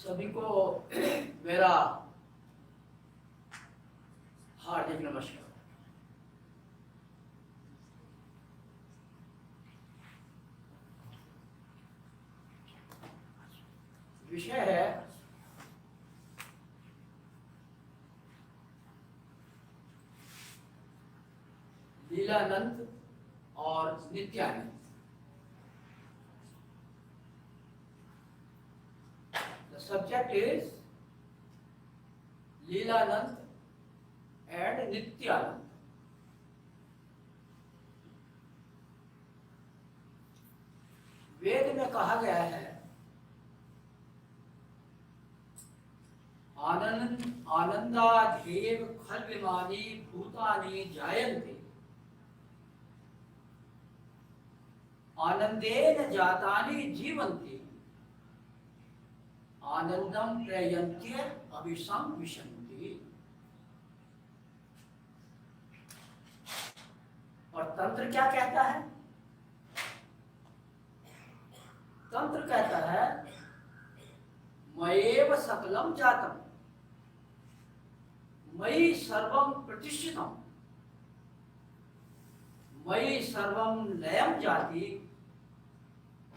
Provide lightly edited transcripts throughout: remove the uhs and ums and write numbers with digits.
सभी को मेरा हार्दिक नमस्कार। विषय है लीलानंद और Nityanand. The subject is Leelanand and Nityanand. वेद में कहा गया है आनंदाध्येव खल्विमानि भूतानि जायन्ते आनंदेन जातानि जीवन्ति आनंदम प्रयन्त्य अभिसंविशन्ति। और तंत्र क्या कहता है? तंत्र कहता है मयेव सकलम जातम मयि सर्वं प्रतिष्ठितम मयि सर्वं लयम जाति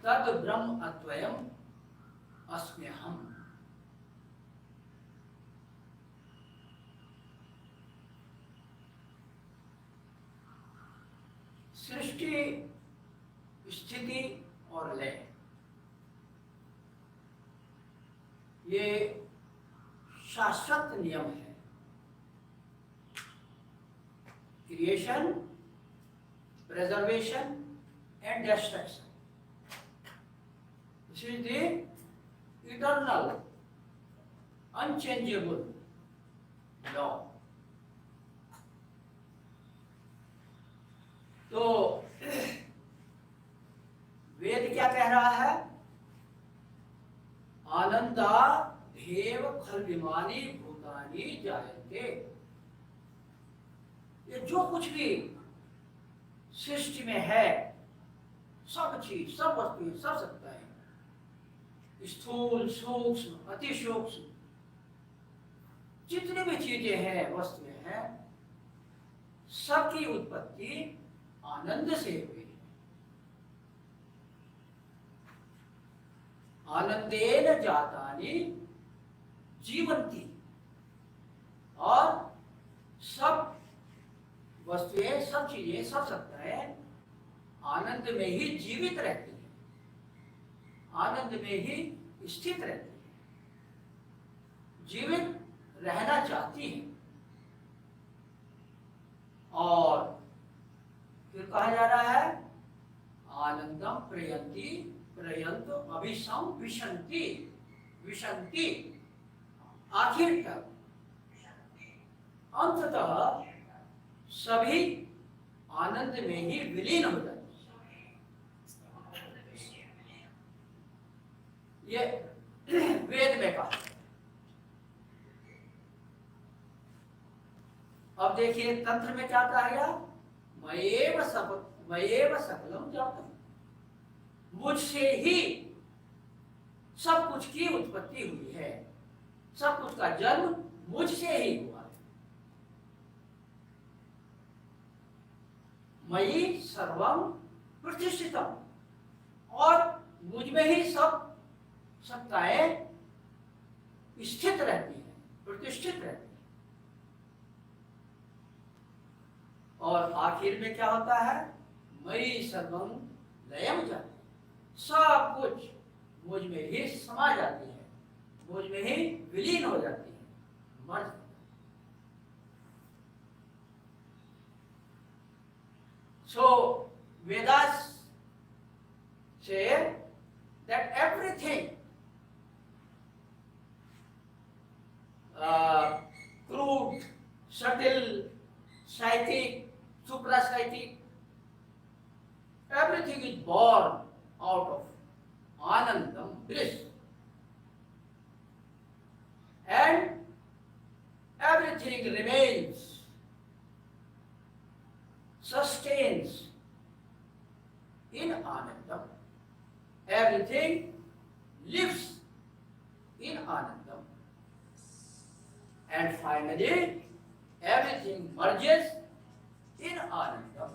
तद ब्रह्म अद्वयम अस्म्यहम्। सृष्टि, स्थिति और लय ये शाश्वत नियम है। Creation, preservation and destruction. This is the eternal, unchangeable law. तो वेद क्या कह रहा है? आनंदाध्येव खल्विमानि भूतानि जायन्ते। ये जो कुछ भी सृष्टि में है, सब चीज, सब वस्तुएं, सब सत्ताएं, स्थूल, सूक्ष्म, अति सूक्ष्म, जितनी भी चीजें हैं, वस्तुएं हैं, सबकी उत्पत्ति आनंद से हुई है। आनंदेन जातानि जीवन्ति। और सब वस्तुएं, सब चीजें, सब सत्ताएं आनंद में ही जीवित रहती हैं, आनंद में ही स्थित रहती हैं, जीवित रहना चाहती हैं। और फिर कहा जा रहा है आनंदम प्रयन्ति प्रयन्त अभिसंविशन्ति। विशन्ति आखिर तक, अंततः सभी आनंद में ही विलीन हो जाते हैं। ये वेद में कहा। अब देखिए तंत्र में क्या कहा गया? मयेव सकलम जातम। मुझसे ही सब कुछ की उत्पत्ति हुई है, सब कुछ का जन्म मुझसे ही हुआ। मयि सर्वं प्रतिष्ठितम। और मुझ में ही सब सत्ताएं स्थित रहती हैं, प्रतिष्ठित रहती हैं। और आखिर में क्या होता है? मयि सर्वं लयम जाति। सब कुछ मुझ में ही समा जाती है, मुझ में ही विलीन हो जाती है, मर जाती है। So Vedas say that everything, crude, subtle, psychic, suprapsychic, everything is born out of Anandam, bliss. And everything remains, sustains in Anandam. Everything lives in Anandam. and finally everything merges in Anandam.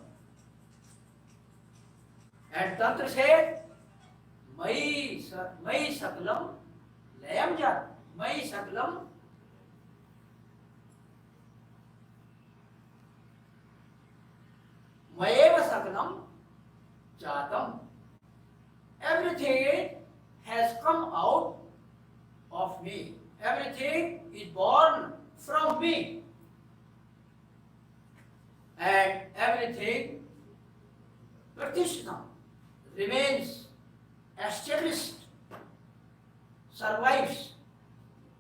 And Tantra said, मयि सकलम लयम जात, मयि सकलम मयेव सकलम जातम. Everything has come out of me. Everything is born from me. And everything Pratishtha remains established, survives,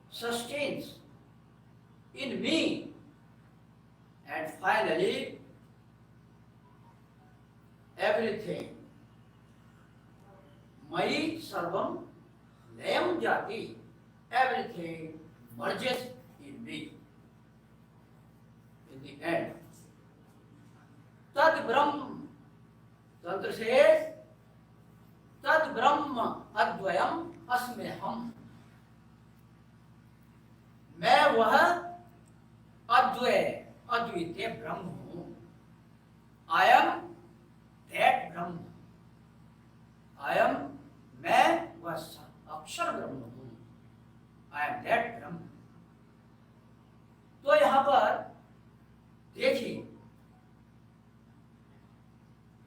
sustains in me, and finally everything Mayi Sarvam Layam Jati, everything merges in me. In the end, Tad Brahm, Tantra says, Tad Brahma Advayam Asmeham. मैं वह अद्वय अद्वितीय ब्रह्म हूं. I am that Brahma. I am, मैं वह अक्षर ब्रह्म हूं. I am that ब्रह्म. तो यहां पर देखिए,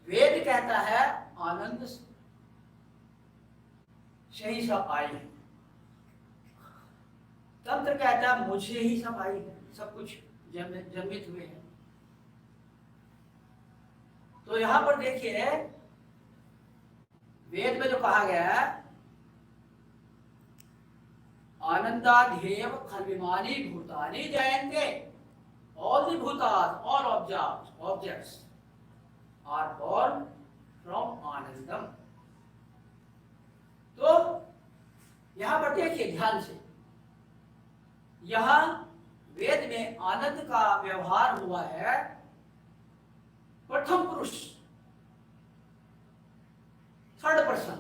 वेद कहता है आनंद से ही सब आई है. तंत्र कहता है मुझसे ही सब आई है, सब कुछ जन्मित हुए हैं. तो यहां पर देखिए, वेद में जो कहा गया है, आनंदाध्येव खलविमानी भूतानि जयन्ते. All the bhutas, all objects are born from आनंदम. तो यहां पर देखिए ध्यान से, यहां वेद में आनंद का व्यवहार हुआ है प्रथम पुरुष, थर्ड पर्सन.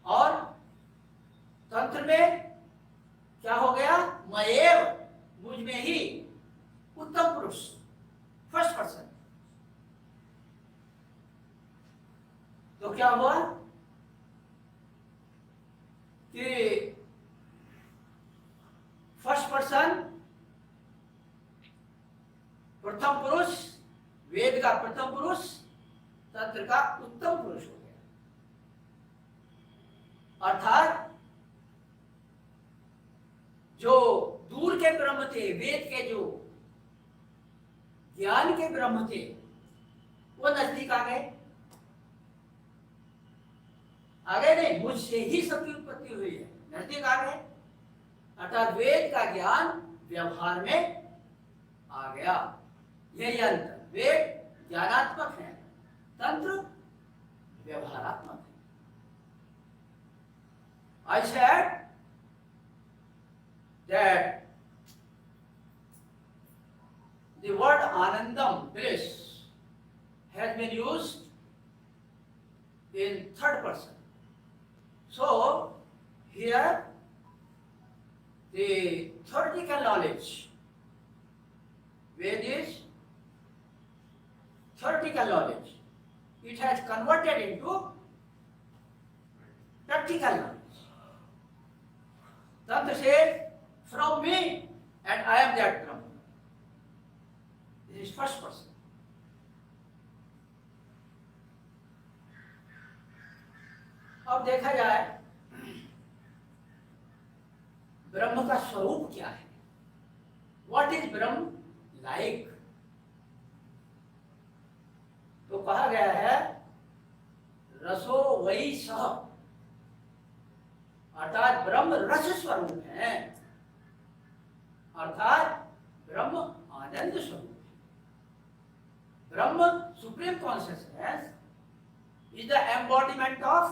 और तंत्र में क्या हो गया? मयेव, मुझ में ही, उत्तम पुरुष, फर्स्ट पर्सन. तो क्या हुआ कि फर्स्ट पर्सन, प्रथम पुरुष, वेद का प्रथम पुरुष, तंत्र का उत्तम पुरुष हो गया. अर्थात जो दूर के ब्रह्म थे, वेद के जो ज्ञान के ब्रह्म थे, वो नजदीक आ गए. आगे नहीं, मुझसे ही सबकी उत्पत्ति हुई है, नजदीक आ गए. अर्थात वेद का ज्ञान व्यवहार में आ गया. यही अंतर. वेद ज्ञानात्मक है, तंत्र व्यवहारात्मक है. I said that the word Anandam, bliss, has been used in third person. So here the theoretical knowledge, Ved is theoretical knowledge, it has converted into practical knowledge. Tantra says, from me, and I am that Brahman. This is first person. अब देखा जाए ब्रह्म का स्वरूप क्या है. What is Brahma like? तो कहा गया है रसो वही सह, अर्थात ब्रह्म रस स्वरूप है, अर्थात ब्रह्म आनंद स्वरूप है. ब्रह्म supreme consciousness is the embodiment of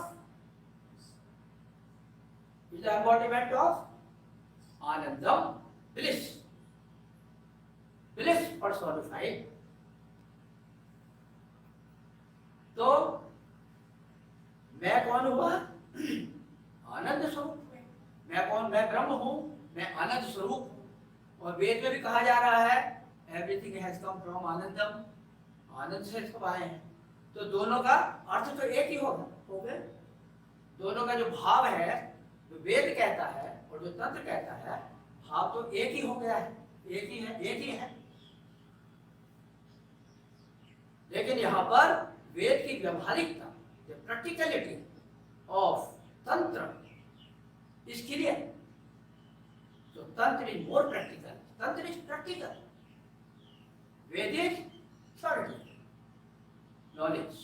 Anandam, bliss personified. तो मैं कौन हुआ? आनंद स्वरूप में. मैं कौन? मैं ब्रह्म हूं. और वेद में भी कहा जा रहा है एवरीथिंग हैज कम फ्रॉम आनंदम, आनंद से सब आए हैं। तो दोनों का अर्थ तो एक ही होगा, हो गए। दोनों का जो भाव है, जो वेद कहता है और जो तंत्र कहता है, भाव तो एक ही हो गया है, एक ही है, एक ही है। लेकिन यहाँ पर वेद की व्यवहारिकता, द प्रैक्टिकलिटी ऑफ तंत्र is clear. So tantra is more practical. Tantra is practical. Ved is theoretical knowledge.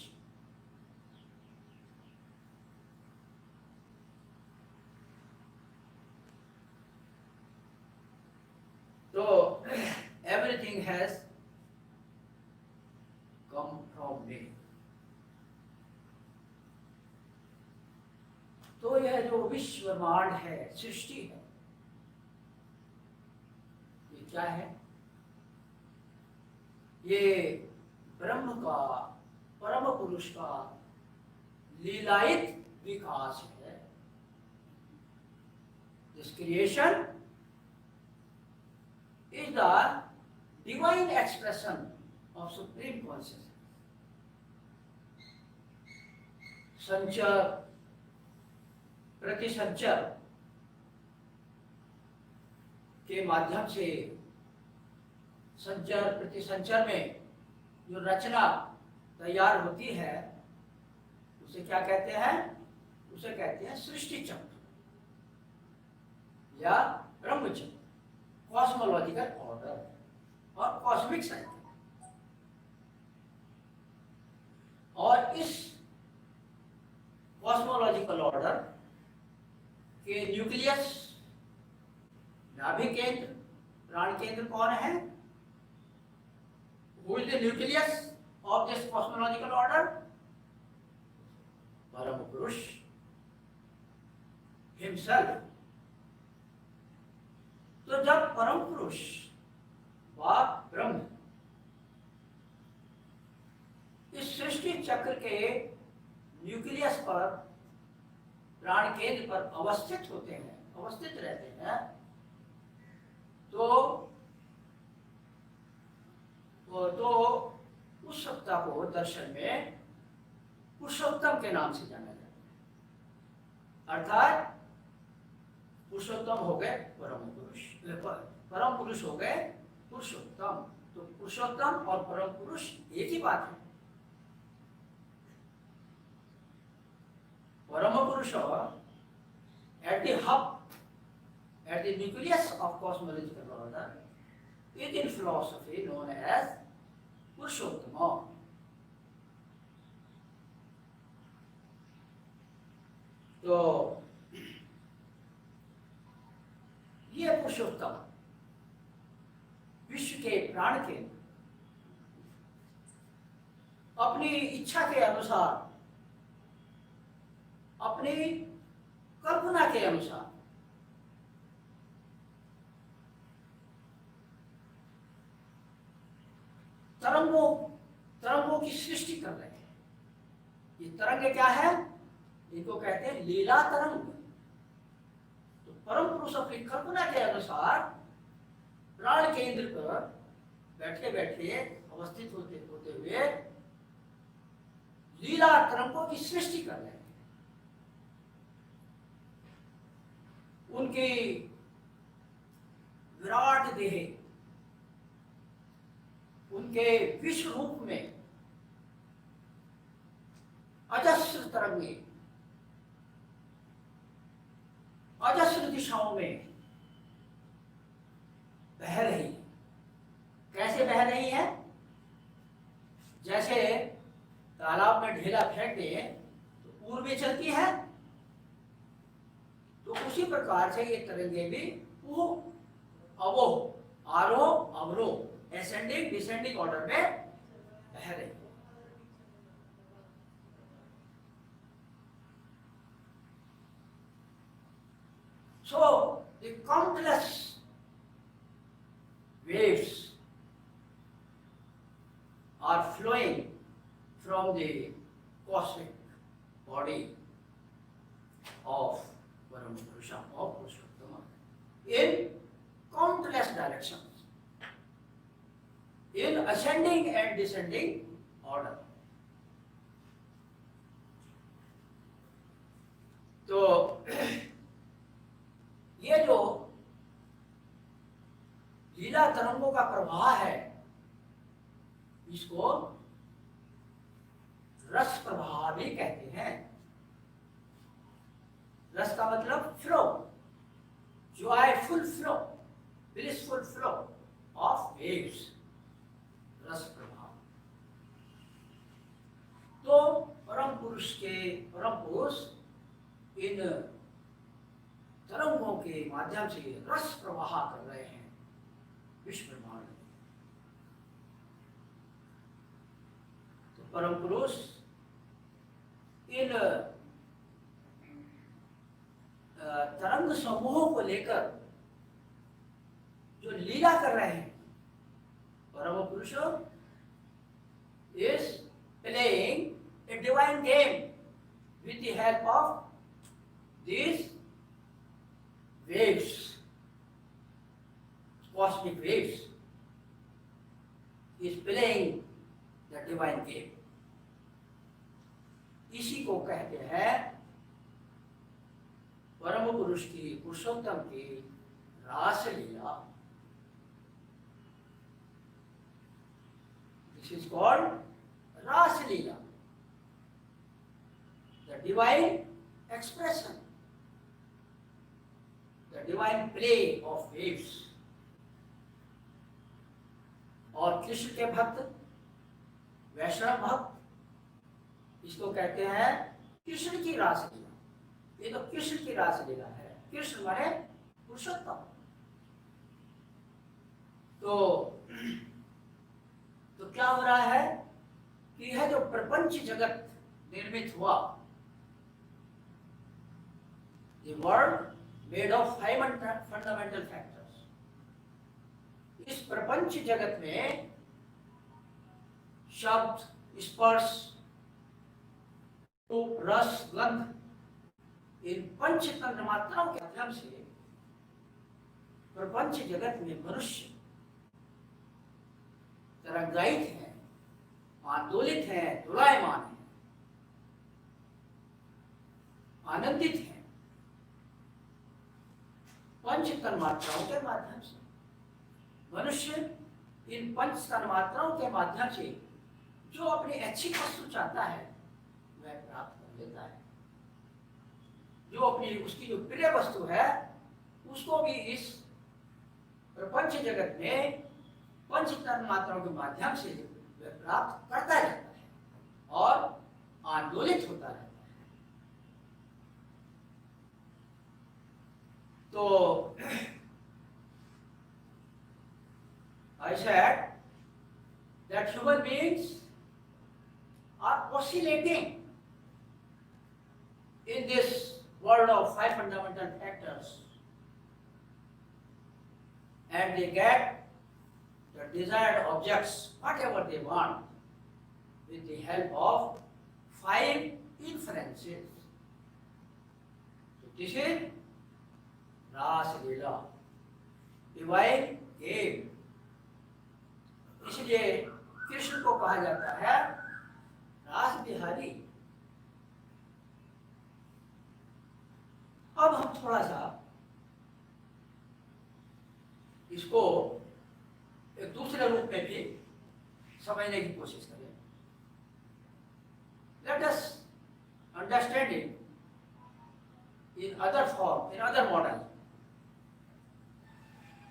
So everything has come from me. तो यह जो विश्व ब्रह्मांड है, सृष्टि है, क्या है? ये ब्रह्म का, परम पुरुष का लीलायित विकास है। This creation is the divine expression of supreme consciousness. संचर प्रतिसंचर के माध्यम से, संचर प्रतिसंचर में जो रचना तैयार होती है, उसे क्या कहते हैं? उसे कहते हैं सृष्टि चक्र या ब्रह्म चक्र, कॉस्मोलॉजिकल ऑर्डर और कॉस्मिक साइकिल। और इस कॉस्मोलॉजिकल ऑर्डर के न्यूक्लियस, नाभि केंद्र, प्राण केंद्र कौन है? Who is the nucleus of this cosmological order? परम पुरुष himself। तो जब परम पुरुष व ब्रह्म इस सृष्टि चक्र के न्यूक्लियस पर, प्राण केंद्र पर अवस्थित होते हैं, अवस्थित रहते हैं, तो उस सत्ता को दर्शन में पुरुषोत्तम के नाम से जाना जाता है। अर्थात पुरुषोत्तम हो गए परम पुरुष, परम पुरुष हो गए पुरुषोत्तम। तो पुरुषोत्तम और परम पुरुष एक ही बात है। परम पुरुष at the hub, at the nucleus of cosmological order, is in philosophy known as Purushottama. तो ये पुरुषोत्तम विश्व के प्राण के अपनी इच्छा के अनुसार, अपनी कल्पना के अनुसार तरंगों की सृष्टि कर रहे हैं। ये तरंग क्या है? इनको कहते हैं लीला तरंग। तो परम पुरुष अपनी कल्पना के अनुसार प्राण केंद्र पर बैठे बैठे अवस्थित होते हुए लीला तरंगों की सृष्टि कर रहे हैं। उनकी विराट देह, उनके विश्व रूप में अजस्र तरंगे अजस्र दिशाओं में बह रही है। कैसे बह रही है? जैसे तालाब में ढेला फेंक दे तो पूर्व में चलती है, तो उसी प्रकार से ये तरंगे भी वो अवोह, आरोह अवरोह, एसेंडिंग डिसेंडिंग ऑर्डर में बह रही। So the countless waves are flowing from the cosmic body of Param Purusha, of Purushottama, in countless directions in ascending and descending order. तो ये जो लीला तरंगों का प्रवाह है, इसको रस प्रवाह भी कहते हैं। रस का मतलब flow, joyful flow, blissful flow of waves, रस प्रवाह। तो परम पुरुष इन तरंगों के माध्यम से रस प्रवाह कर रहे हैं विश्व ब्रह्मांड में। तो परम पुरुष इन तरंग समूहों को लेकर जो लीला कर रहे हैं, परम पुरुष is playing a divine game with the help of these waves, cosmic waves. He is playing the divine game. इसी को कहते हैं परम पुरुष की, पुरुषोत्तम की रास लीला। This is called रास लीला, the divine expression, the divine play of waves. और कृष्ण के भक्त, वैष्णव भक्त इसको कहते हैं कृष्ण की रास लीला। ये तो कृष्ण की रास लीला है। कृष्ण माने पुरुषोत्तम। तो क्या हो रहा है कि यह जो प्रपंच जगत निर्मित हुआ, the world made of 5 fundamental factors, इस प्रपंच जगत में शब्द, स्पर्श, रूप, रस, गंध, इन पंच तन्मात्राओं के माध्यम से प्रपंच जगत में मनुष्य तरंगायित है, आंदोलित है, दोलायमान है, आनंदित है। पंच तन्मात्राओं के माध्यम से मनुष्य इन पंच तन्मात्राओं के माध्यम से जो अपनी ऐच्छिक वस्तु चाहता है वह प्राप्त कर लेता है। जो अपनी उसकी जो प्रिय वस्तु है उसको भी इस प्रपंच जगत में पंच तन्मात्राओं के माध्यम से वह प्राप्त करता रहता है और आंदोलित होता रहता है। तो I said that human beings are oscillating in this world of 5 fundamental factors, and they get the desired objects, whatever they want, with the help of 5 inferences. So this is रास लीला, डिवाइन गेम। इसलिए कृष्ण को कहा जाता है रास बिहारी। अब हम थोड़ा सा इसको एक दूसरे रूप में भी समझने की कोशिश करें। Let us understand it in other form, in other model.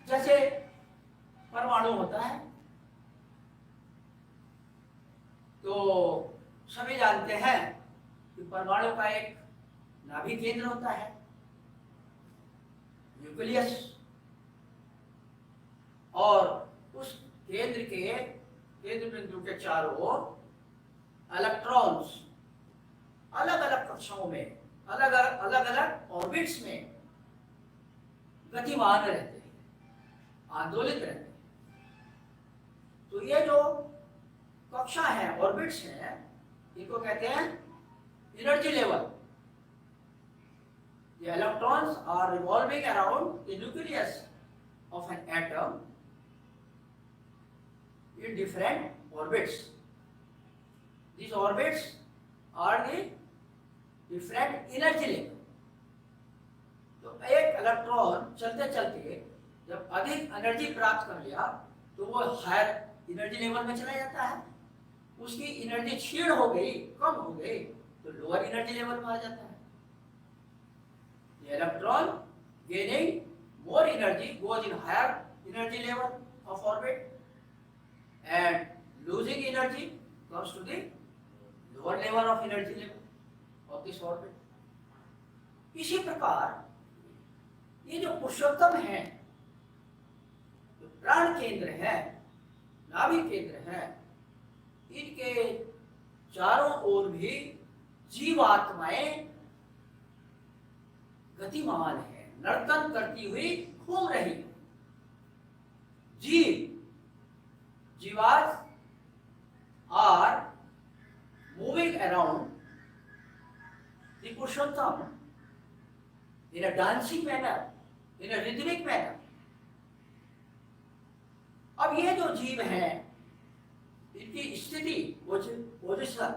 जैसे परमाणु होता है तो सभी जानते हैं कि परमाणु का एक नाभि केंद्र होता है, न्यूक्लियस, और उस केंद्र बिंदु के चारों ओर इलेक्ट्रॉन्स अलग अलग कक्षाओं में, अलग अलग ऑर्बिट्स में गतिमान रहते हैं, आंदोलित रहते हैं। तो ये जो कक्षा है, ऑर्बिट्स हैं, इनको कहते हैं energy level. The electrons are revolving around the nucleus of an atom in different orbits. These orbits are the different energy level. तो एक इलेक्ट्रॉन चलते चलते जब अधिक एनर्जी प्राप्त कर लिया तो वो हायर एनर्जी लेवल में चला जाता है। उसकी एनर्जी क्षीण हो गई, कम हो गई, तो लोअर एनर्जी लेवल में आ जाता है। The electron gaining more energy goes in higher energy level of orbit and losing energy comes to the lower level of energy level of this orbit. इसी प्रकार ये जो पुरुषोत्तम है, जो प्राण केंद्र है, नाभि केंद्र है, इनके चारों ओर भी जीवात्माएं गतिमान है, नर्तन करती हुई घूम रही है। Jivas are moving around the Purushottam in a dancing manner, in a rhythmic manner. अब ये जो जीव हैं, इनकी स्थिति, position,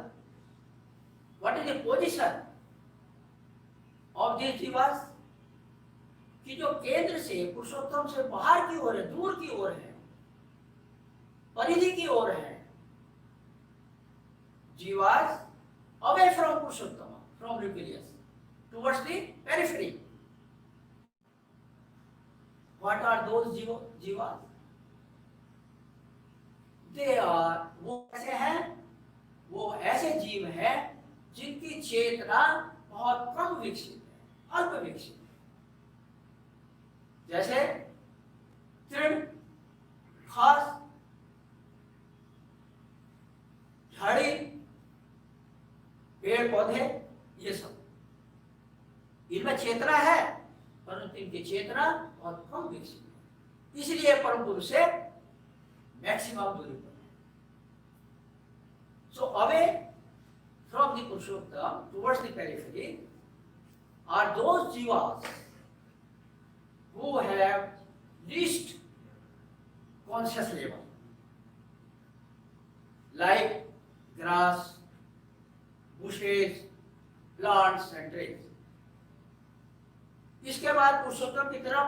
what is the position of this jivas, कि जो केंद्र से पुरुषोत्तम से बाहर की ओर है, दूर की ओर है, परिधि की ओर है। Jivas away from Purushottam, from nucleus towards the periphery. What are those jivas? They are, वो ऐसे हैं, वो ऐसे जीव हैं जिनकी चेतना बहुत कम विकसित है, अल्प विकसित है। जैसे तृण, घास, झाड़ी, पेड़ पौधे, ये सब इनमें चेतना है, परंतु इनकी चेतना बहुत कम विकसित है, इसलिए परम पुरुष से मैक्सिमम दूरी पर है। So away from the Purushottam towards the periphery are those jivas who have least conscious level, like grass, bushes, plants and trees. इसके बाद पुरुषोत्तम की तरफ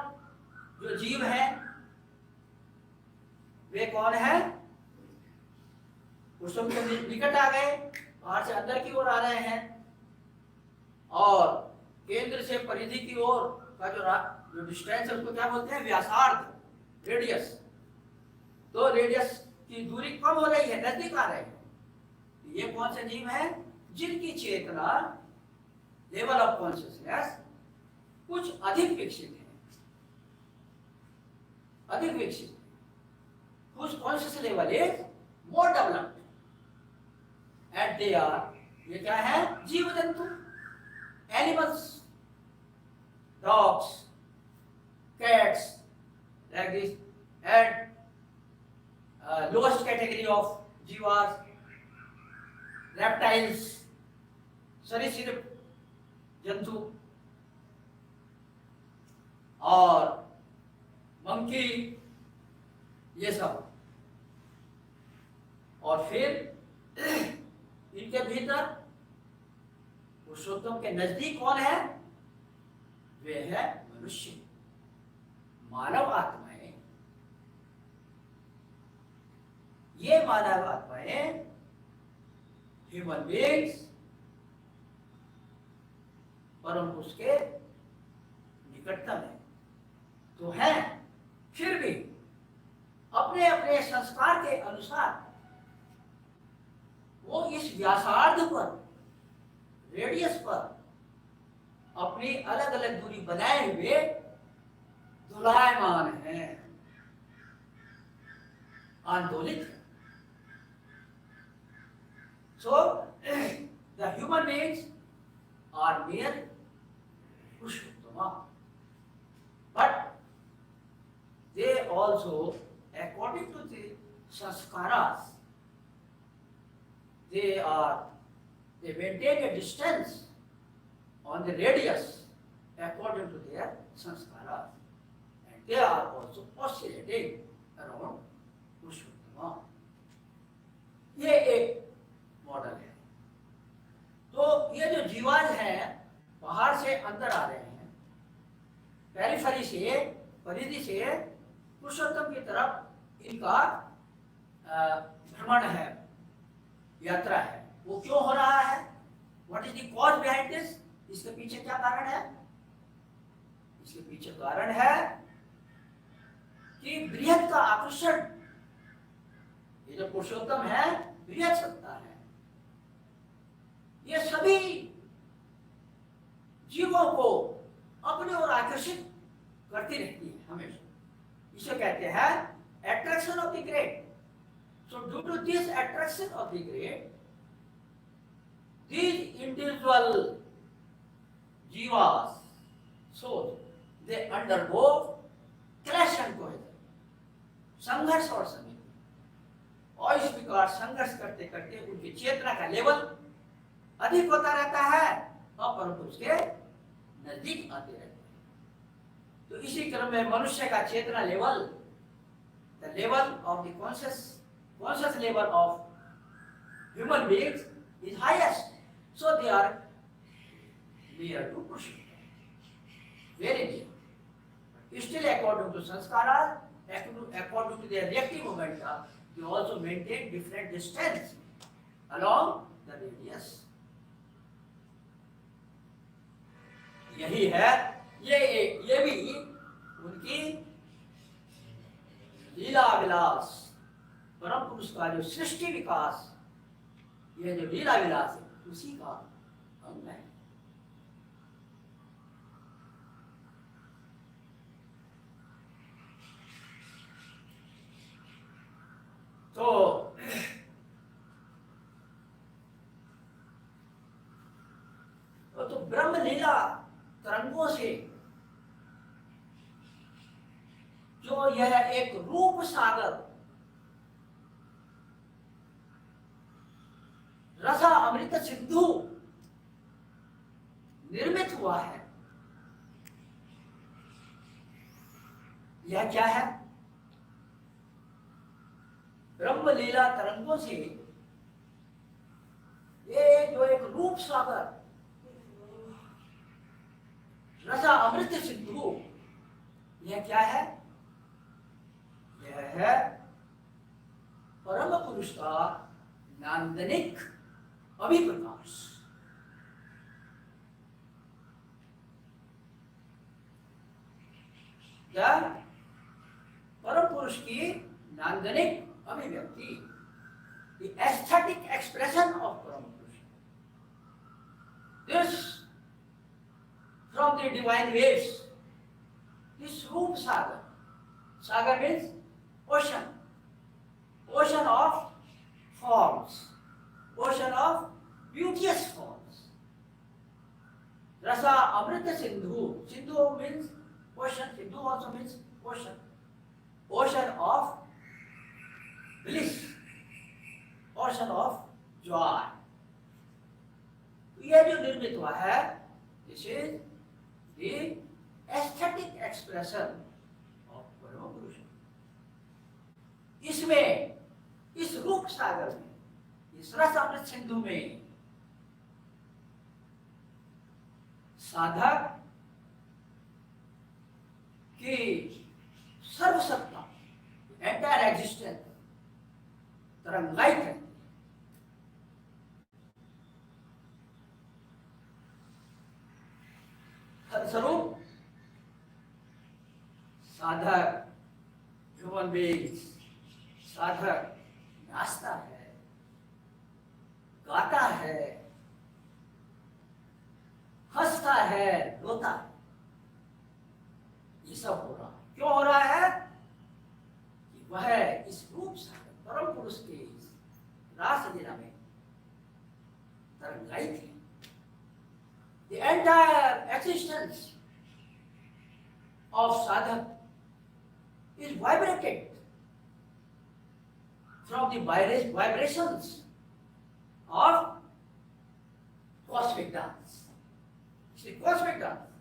जो जीव हैं वे कौन है? पुरुषोत्तम के निकट आ गए, बाहर से अंदर की ओर आ रहे हैं, और केंद्र से परिधि की ओर का जो डिस्टेंस है उसको क्या बोलते हैं? व्यासार्ध, रेडियस। तो रेडियस की दूरी कम हो रही है, नजदीक आ रहे हैं। ये कौन से जीव हैं? जिनकी चेतना, लेवल ऑफ कॉन्शियसनेस कुछ अधिक विकसित है, अधिक विकसित, whose conscious level is more developed, and they are, ये क्या है? जीव जंतु, animals, dogs, cats, like this, and lowest category of jivas, reptiles, सरीसृप जंतु, और मंकी, ये सब। और फिर इनके भीतर पुरुषोत्तम के नजदीक कौन है? वे है मनुष्य, मानव आत्माएं। ये मानव आत्माएं, ह्यूमन बीइंग्स, परम पुरुष के निकटतम है तो है, फिर भी अपने अपने संस्कार के अनुसार वो इस व्यासार्ध पर, रेडियस पर अपनी अलग अलग दूरी बनाए हुए दोलायमान है, आंदोलित है। So the human beings are mere Purushottama, but they also, according to the sanskaras, they maintain a distance on the radius according to their sanskaras, and they are also oscillating around Purushottama. ये एक model है। तो ये जो जीवाज हैं बाहर से अंदर आ रहे हैं, पेरिफेरी से, परिधि से पुरुषोत्तम की तरफ इनका भ्रमण है, यात्रा है। वो क्यों हो रहा है? What is the cause behind this? इसके पीछे क्या कारण है? इसके पीछे कारण है कि बृहद का आकर्षण, ये जो पुरुषोत्तम है बृहद सत्ता है, ये सभी जीवों को अपनी ओर आकर्षित करती रहती है हमेशा। इसे कहते हैं attraction of the great. So due to this attraction of the great, these individual jivas, so they undergo clash and cohesion, संघर्ष और संगति। और इस प्रकार संघर्ष करते करते उनकी चेतना का लेवल अधिक होता रहता है और परंतु उसके नजदीक आते रहते हैं। तो इसी क्रम में मनुष्य का चेतना level, the level of the conscious level of human beings is highest, so they are near to Purushottam, very near. Still according to sanskara, according to their reactive momentum, they also maintain different distance along the radius. यही है, ये भी उनकी लीला विलास, परम पुरुष का जो सृष्टि विकास, ये जो लीला विलास है उसी का अंग है। तो ब्रह्म लीला तरंगों से जो यह एक रूप सागर, रसा अमृत सिंधु निर्मित हुआ है, यह क्या है? ब्रह्म लीला तरंगों से ये जो एक रूप सागर, रसा अमृत सिंधु, यह क्या है? यह है परम पुरुष का नांदनिक अभिप्रकाश। क्या? परम पुरुष की नांदनिक अभिव्यक्ति, the aesthetic expression of Param Purusha. This from the divine waves, this Roop Sagar. Sagar means ocean, ocean of forms, ocean of beauteous forms. Rasa Amrita Sindhu. Sindhu means ocean. Sindhu also means ocean. Ocean of bliss, ocean of joy. ये जो निर्मित हुआ है, this is the aesthetic expression of परम पुरुष। इसमें, इस रूप सागर में, इस रस अमृत सिंधु में साधक की सर्वसत्ता, एंटायर एग्जिस्टेंस तरंगायित है। स्वरूप साधक, ह्यूमन बीइंग्स, साधक नाचता है, गाता है, हंसता है, रोता है, ये सब हो रहा है। क्यों हो रहा है? कि वह इस रूप सागर परम पुरुष के रास लीला में तरंगायित है। The entire existence of sadhak is vibrated from the vibrations of cosmic dance. See, cosmic dance.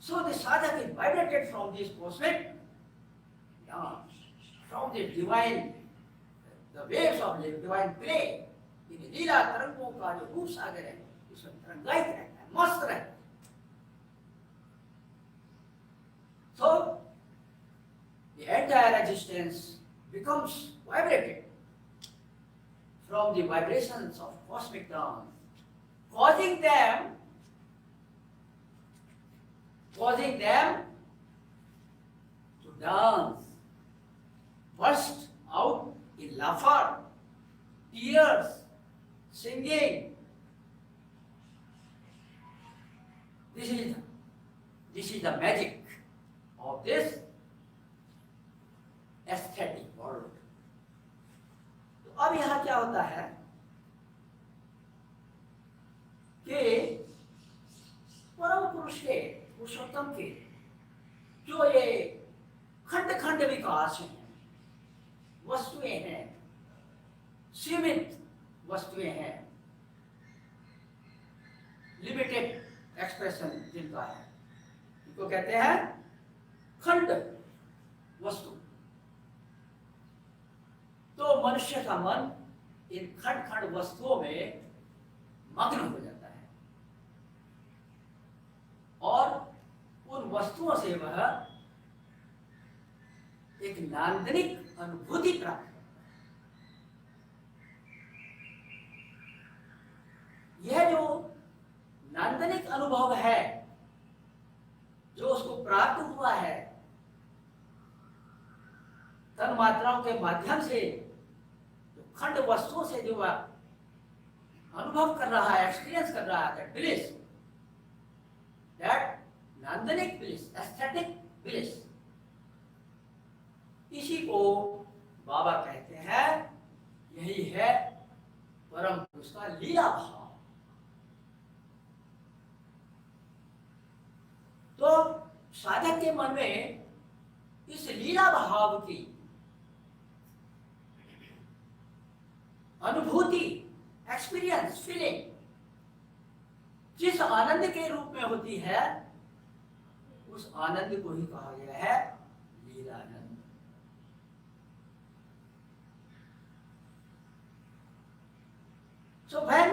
So the sadhak is vibrated from this cosmic dance, from the divine the waves of divine play, in leela तरंगों का जो रूप सागर है उसमें तरंगायित रहता है, मस्त रहता है। So the entire existence becomes vibrated from the vibrations of cosmic dance, causing them to dance, burst out in laughter, tears, singing. This is the magic of this aesthetic world. तो अब यहाँ क्या होता है कि परम पुरुष के, पुरुषोत्तम के जो ये खंड खंड विकास हैं, वस्तुएं हैं, सीमित वस्तुएं हैं, लिमिटेड एक्सप्रेशन जिनका है, इनको कहते हैं खंड वस्तु। तो मनुष्य का मन इन खंड खंड वस्तुओं में मग्न हो जाता है और उन वस्तुओं से वह एक नांदनिक अनुभूति प्राप्त करता है। यह जो नांदनिक अनुभव है जो उसको प्राप्त हुआ है तन मात्राओं के माध्यम से, जो खंड वस्तुओं से जो अनुभव कर रहा है, एक्सपीरियंस कर रहा है, bliss, that नांदनिक bliss, aesthetic bliss, इसी को बाबा कहते हैं यही है परम पुरुष का लीला भाव। तो साधक के मन में इस लीला भाव की अनुभूति, एक्सपीरियंस, फीलिंग जिस आनंद के रूप में होती है उस आनंद को ही कहा गया है Leelanand. So when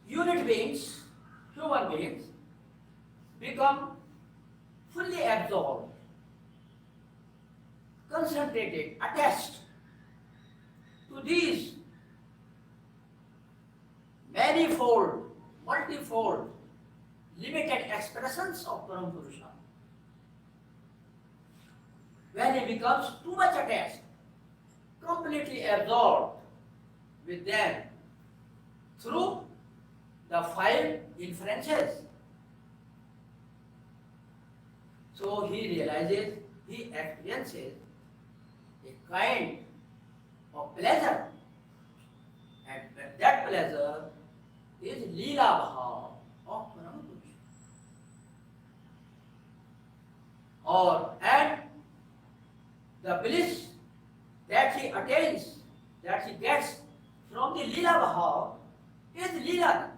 unit beings, human beings, become fully absorbed, concentrated, attached to these manifold, multifold, limited expressions of Param Purusha, when he becomes too much attached, completely absorbed with them through the five inferences, so he realizes, he experiences a kind of pleasure, and that pleasure is Leela Bhav of Param Purusha. And the bliss that he attains, that he gets from the Leela Bhav is Leela.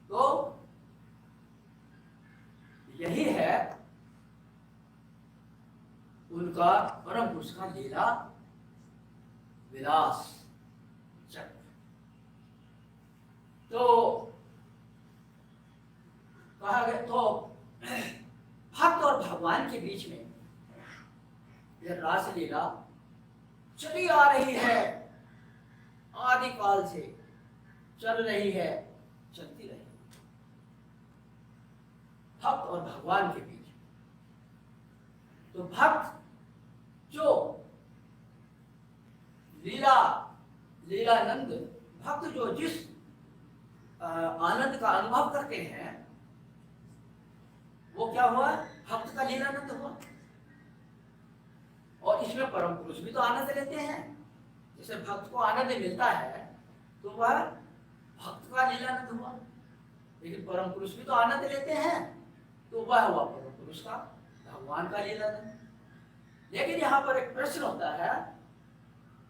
तो यही है उनका परम पुरुष का लीला विलास चक्र। तो कहा गया, तो भक्त और भगवान के बीच में यह रास लीला चली आ रही है, आदिकाल से चल रही है, चलती रही, भक्त और भगवान के बीच। तो भक्त जो लीलानंद, भक्त जो जिस आनंद का अनुभव करते हैं वो क्या हुआ, भक्त का लीलानंद हुआ। और इसमें परम पुरुष भी तो आनंद लेते हैं। जैसे भक्त को आनंद मिलता है तो वह भक्त का लीलानंद हुआ, लेकिन परम पुरुष भी तो आनंद लेते हैं तो वह हुआ परम पुरुष का, भगवान का लीलानंद। लेकिन यहाँ पर एक प्रश्न होता है,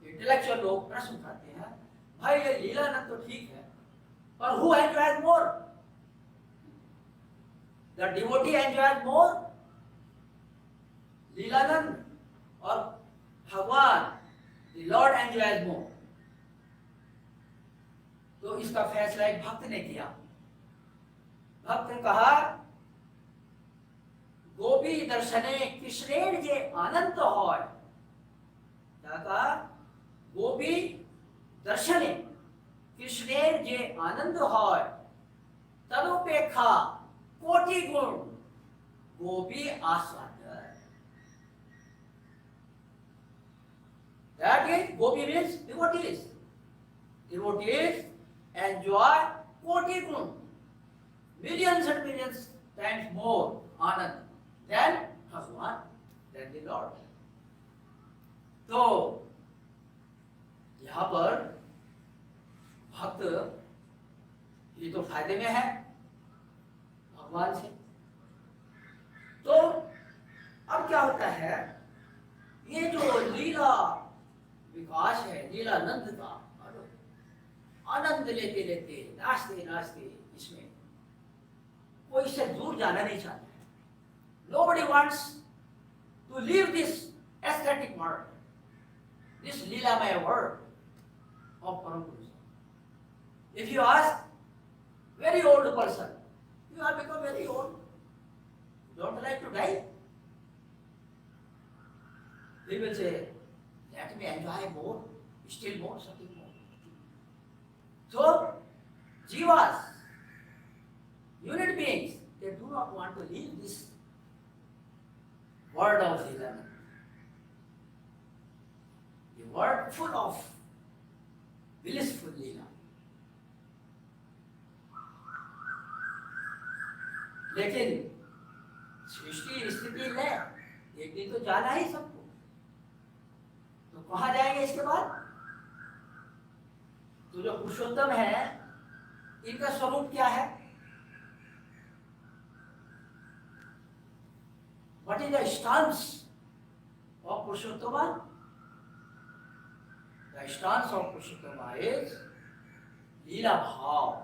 इंटेलेक्चुअल लोग प्रश्न उठाते हैं, भाई ये लीलानंद तो ठीक है पर who enjoys more? The devotee enjoys more Leelanand और भगवान द लॉर्ड एंजॉयज मोर। तो इसका फैसला एक भक्त ने किया। भक्त ने कहा, गोपी दर्शने कृष्णेर जे आनंद होय। क्या कहा? गोपी दर्शने कृष्णेर जे आनंद होय, तदुपेक्षा कोटि गुण गोपी आस्वाद। That is, gopi means devotees. Devotees enjoy koti gun, millions and millions times more anand than Bhagwan, than the Lord. तो यहाँ पर भक्त ये तो फायदे में है भगवान से। तो अब क्या होता है, ये जो लीला विकास है, लीलानंद का आनंद लेते लेते, नाचते नाचते, इसमें कोई इससे दूर जाना नहीं चाहता है। Nobody wants to leave this aesthetic world, this लीलामय world of Param Puruष. If you ask very old person, you have become very old, don't like to die, he will say, let me enjoy more, still more, something more. So, jivas, unit beings, they do not want to leave this world of Leela. The world full of blissful Leela. लेकिन सृष्टि स्थिति में एक दिन तो जाना ही सबको। तो कहाँ जाएंगे इसके बाद? तो जो पुरुषोत्तम है, इनका स्वरूप क्या है? What is the stance of Purushottama? The stance of Purushottama is Leela Bhav,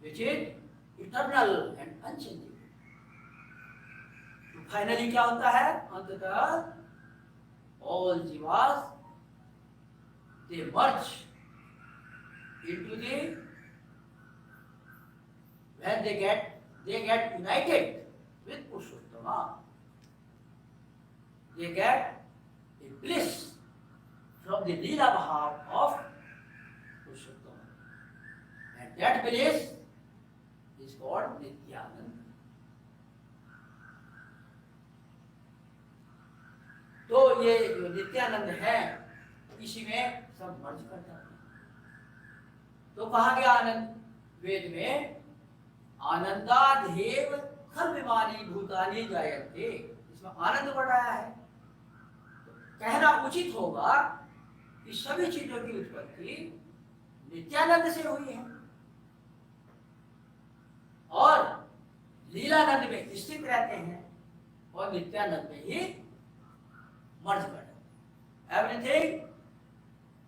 which is eternal and unchanging. तो फाइनली क्या होता है? अंततः all jivas, they merge into the, when they get united with Purushottama, they get a bliss from the Leela Bhav of Purushottama, and that bliss is called Nityananda. तो ये जो नित्यानंद है, इसी में सब मर्ज कर जाते हैं। तो कहा गया आनंद? वेद में आनंदाधेव खर्विमानी भूतानि जायन्ते, इसमें आनंद बढ़ाया है। तो कहना उचित होगा कि सभी चीजों की उत्पत्ति नित्यानंद से हुई है और लीलानंद में स्थित रहते हैं और नित्यानंद में ही मर्ज कर जाते हैं। Everything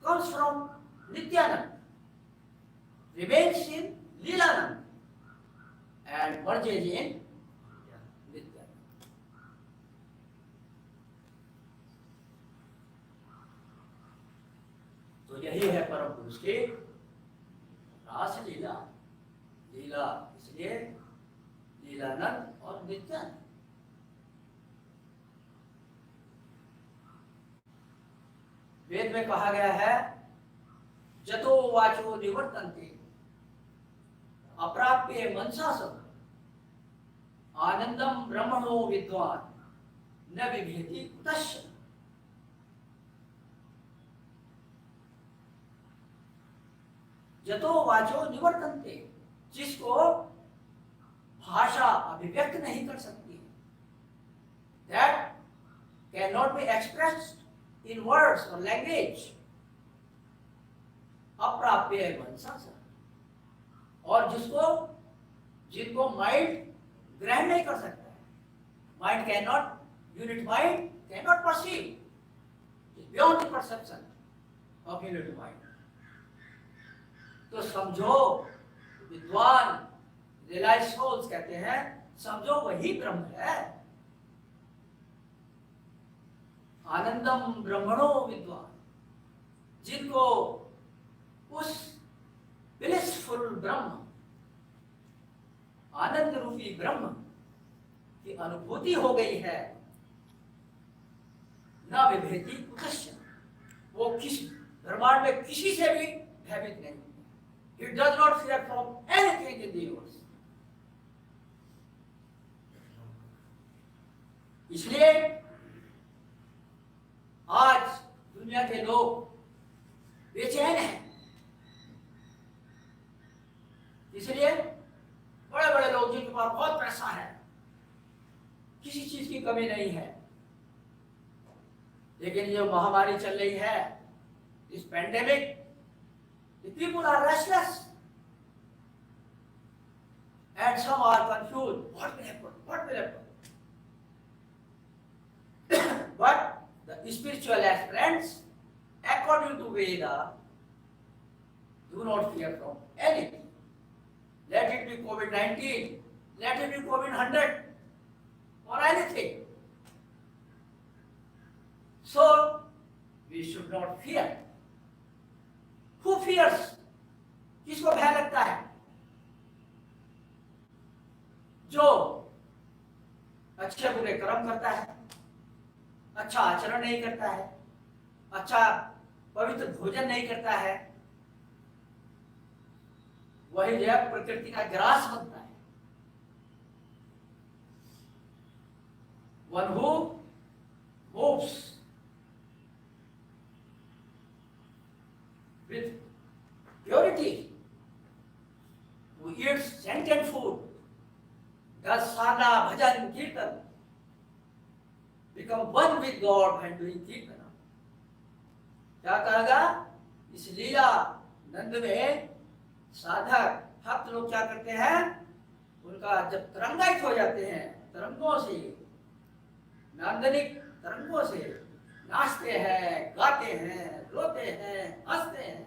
comes from Nityanand, remains in Leelanand, and merges in Nityanand. तो यही है परम पुरुष की रास लीला। लीला इसलिए लीलानंद और नित्यानंद। वेद में कहा गया है, जतो वाचो निवर्तन्ते अप्राप्य मनसा सब आनंदम ब्रह्मणो विद्वान न विभेति कुतश्च। जतो वाचो निवर्तन्ते, जिसको भाषा अभिव्यक्त नहीं कर सकती है, that cannot be expressed in words or language, अप्राप्य मनसा सब, और जिनको माइंड ग्रहण नहीं कर सकता है। Mind can not, unit mind can not perceive, beyond the perception of unit mind. तो समझो, विद्वान रियलाइज सोल्स कहते हैं, समझो वही ब्रह्म है आनंदम ब्रह्मणो विद्वान, जिनको उस ब्लिसफुल ब्रह्म, आनंद रूपी ब्रह्म की अनुभूति हो गई है, न विभेति कुतश्चन, वो किसी ब्रह्मांड में किसी से भी भयभीत नहीं। He does not fear from anything in the universe. इसलिए आज दुनिया के लोग बेचैन हैं। इसलिए बड़े बड़े लोग जिनके पास बहुत पैसा है, किसी चीज की कमी नहीं है, लेकिन जो महामारी चल रही है, इस pandemic, the people are restless and some are confused. What will happen? What will happen? But the spiritual aspirants, according to Veda, do not fear from anything. Let it be COVID-19, let it be COVID-100, or anything. So, we should not fear. Who fears? किसको भय लगता है? जो अच्छे बुरे कर्म करता है, अच्छा आचरण नहीं करता है, अच्छा पवित्र भोजन नहीं करता है, वही जो है प्रकृति का ग्रास बनता है। One who moves with purity, who eats sentient food, does sadhana, bhajan, kirtan, become one with God and doing kirtana. क्या कहेगा? इस लीला नंद में साधक भक्त लोग क्या करते हैं? उनका जब तरंगायित हो जाते हैं, तरंगों से, नांदनिक तरंगों से नाचते हैं, गाते हैं, रोते हैं, हंसते हैं।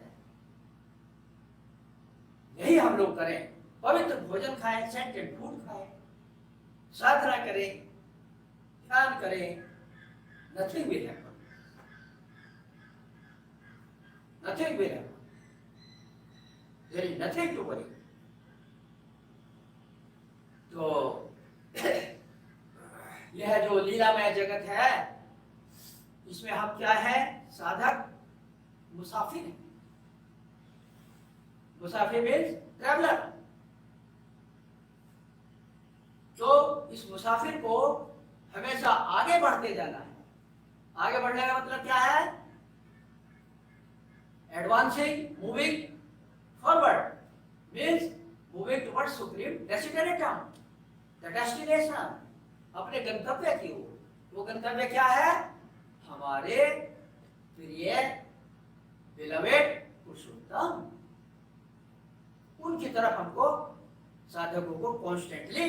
यही हम लोग करें, पवित्र भोजन खाएं, सेंटेड फूड खाएं, साधना करें, ध्यान करें, nothing will happen, nothing will happen, there is nothing to worry. तो यह जो लीलामय जगत है, इसमें हम क्या है? साधक, मुसाफिर। मुसाफिर मीन्स ट्रैवलर। तो इस मुसाफिर को हमेशा आगे बढ़ते जाना है। आगे बढ़ने का मतलब क्या है? Advancing, moving forward means moving towards supreme destination, the destination, अपने गंतव्य की ओर। वो गंतव्य क्या है? हमारे प्रिय बिलवेड पुरुषोत्तम, उनकी तरफ हमको साधकों को कॉन्स्टेंटली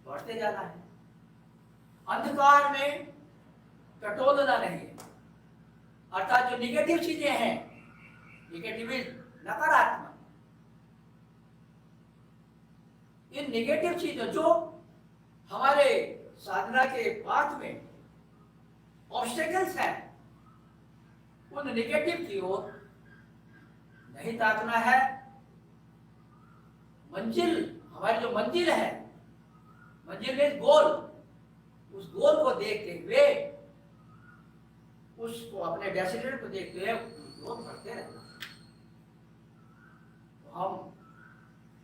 बढ़ते जाना है। अंधकार में टटोलना नहीं है, अर्थात जो निगेटिव चीजें हैं, निगेटिव नकारात्मक, इन निगेटिव चीजों जो हमारे साधना के पाथ में ऑब्स्टेकल्स हैं, उन निगेटिव की ओर नहीं ताकना है। मंजिल, हमारी जो मंजिल है, मंजिल में गोल, उस गोल को देखते हुए, उसको अपने डेस्टिनेशन को देखते हुए ग्रोथ करते रहना। तो हम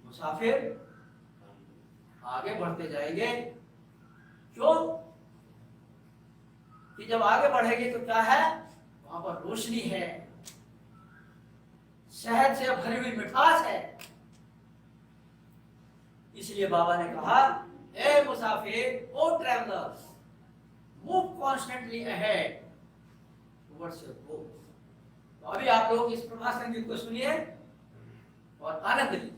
मुसाफिर आगे बढ़ते जाएंगे। क्यों? कि जब आगे बढ़ेंगे तो क्या है? वहां पर रोशनी है, शहद से भरी हुई मिठास है। इसलिए बाबा ने कहा, ए मुसाफिर, O travellers, move constantly ahead towards your goal. तो अभी आप लोग इस प्रभात संगीत को सुनिए और आनंद लीजिए।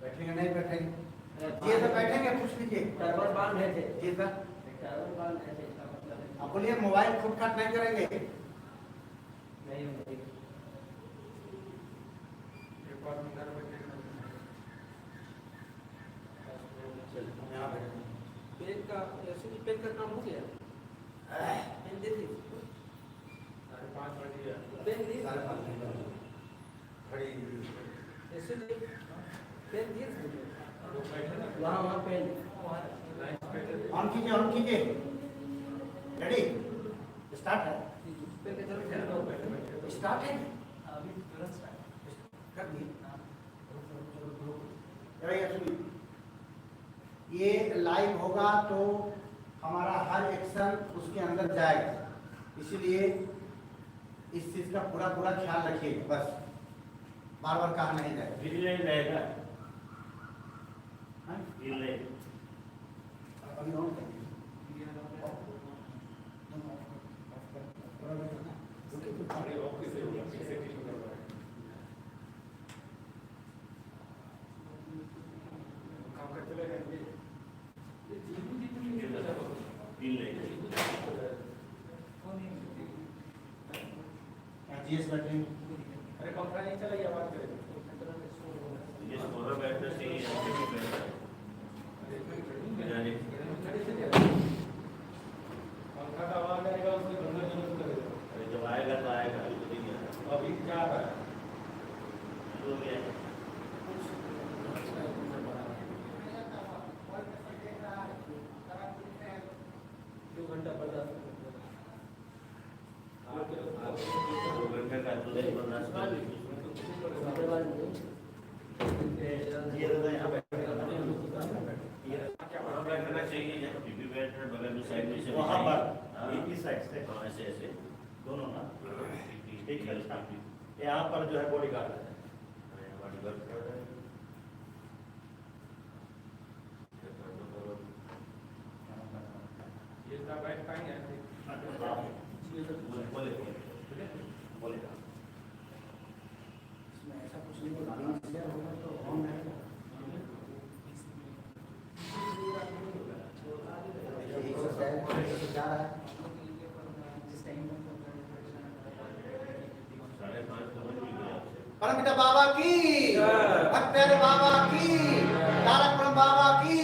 बैठेंगे नहीं बैठेंगे? ये तो बैठेंगे, पूछ लीजिए। टर्बन बांध है थे। जी सर। टर्बन बांध है थे, इसका मतलब है आप बोलिए मोबाइल फुटकाट नहीं करेंगे? नहीं होती। यहाँ बैठेंगे। पेन का ऐसे भी पेन का काम हो गया। पेन दे दी। 5:30 बज गया। पेन दी। 5:30 घड़ी ऐसे भी पेन दिए थे। लोग बैठे ना, वहाँ पेन। लाइन से बैठे थे। ऑन कीजिए, ऑन कीजिए। रेडी? स्टार्ट है। पेन के जरूरत है ना? स्टार्ट है। अभी तुरंत स्टार्ट कर दिए। ये सुनिए, ये लाइव होगा तो हमारा हर एक्शन उसके अंदर जाएगा, इसीलिए इस चीज का पूरा पूरा ख्याल रखिएगा। बस बार बार कहा नहीं जाएगा। रिले रहेगा, हाँ? रिले अभी ऑन करिए। अरे ऑफिस से सेटिंग करवाए। काम कर चले गए। रिले जीएस बैठेंगे। अरे पंखा नहीं चला, ये आवाज करेगा। ये सोलर बैटरी से ही ऐसे भी बैठा है। पंखा का आवाज आएगा, उसमें घूमने जरूरत करेगा। अरे जब आएगा तो आएगा, अभी तो नहीं आया। अभी क्या रहा है? तो क्या है? दो घंटा बर्दाश्त दो घंटे का तो नहीं बर्दाश्त कर ली। ये तो यहाँ बैठना चाहिए, बीबी बैठना बगल में साइड में से वहाँ पर इस साइड से, हाँ ऐसे ऐसे दोनों ना ठीक है। यहाँ पर जो है बॉडी गार्ड है, बॉडी गार्ड कर रहे हैं। ये सब बैठ पाएंगे ऐसे? बोले बोले इसमें ऐसा कुछ नहीं होगा, क्लियर होगा तो ऑन रहेगा। देखिए, एक्सरसाइज जा रहा है। 5:30 समझ भी गया आपसे। परमपिता बाबा की, भक्तेर बाबा की, तारक ब्रह्म बाबा की।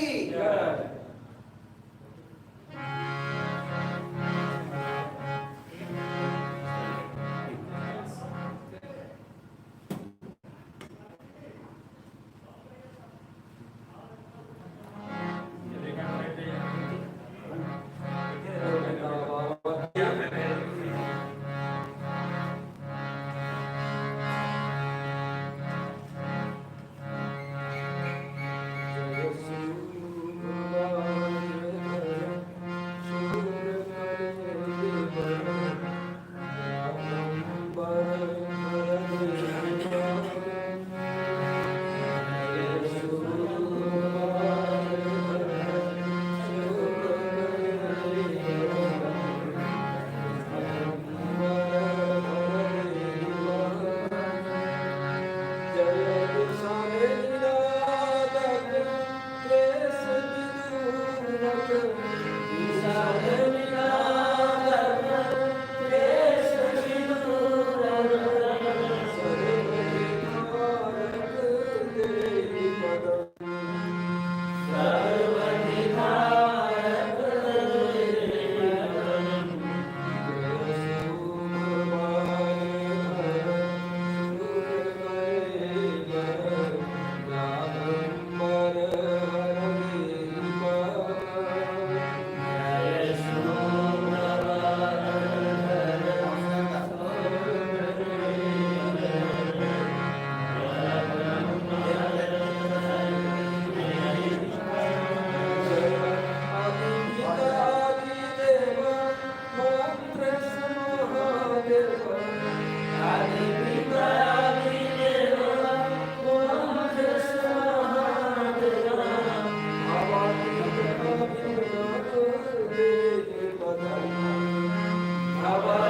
ये देखा बैठ जाइए। खबर